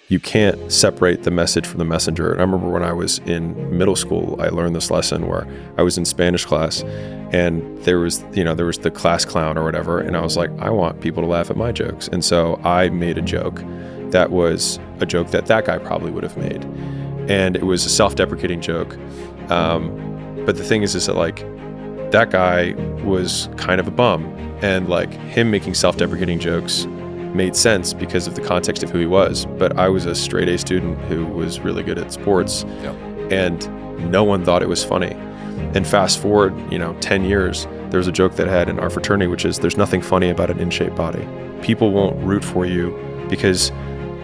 you can't separate the message from the messenger. And I remember when I was in middle school, I learned this lesson where I was in Spanish class, and there was the class clown or whatever, and I was like, I want people to laugh at my jokes. And so I made a joke that was a joke that guy probably would have made. And it was a self-deprecating joke. But the thing is that like, that guy was kind of a bum, and like him making self-deprecating jokes made sense because of the context of who he was. But I was a straight A student who was really good at sports, and no one thought it was funny. And fast forward, 10 years, there was a joke that I had in our fraternity, which is there's nothing funny about an in-shape body. People won't root for you because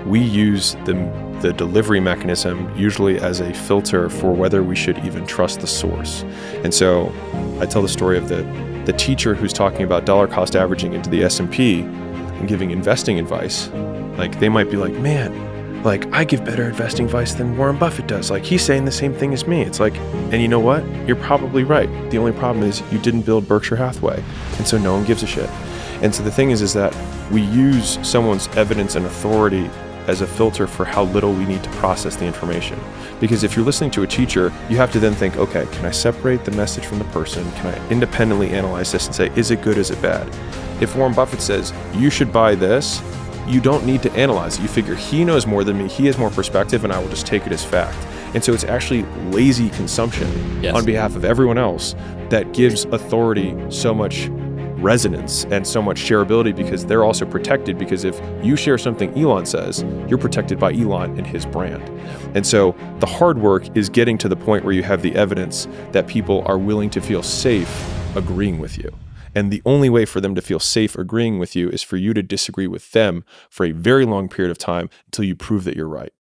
we use the delivery mechanism usually as a filter for whether we should even trust the source. And so I tell the story of the teacher who's talking about dollar cost averaging into the S&P and giving investing advice. Like, they might be like, man, like, I give better investing advice than Warren Buffett does. Like, he's saying the same thing as me. It's like, and you know what? You're probably right. The only problem is you didn't build Berkshire Hathaway. And so no one gives a shit. And so the thing is that we use someone's evidence and authority as a filter for how little we need to process the information. Because if you're listening to a teacher, you have to then think, okay, can I separate the message from the person? Can I independently analyze this and say, is it good, is it bad? If Warren Buffett says, you should buy this, you don't need to analyze it. You figure he knows more than me, he has more perspective, and I will just take it as fact. And so it's actually lazy consumption on behalf of everyone else that gives authority so much resonance and so much shareability, because they're also protected, because if you share something Elon says, you're protected by Elon and his brand. And so the hard work is getting to the point where you have the evidence that people are willing to feel safe agreeing with you. And the only way for them to feel safe agreeing with you is for you to disagree with them for a very long period of time until you prove that you're right.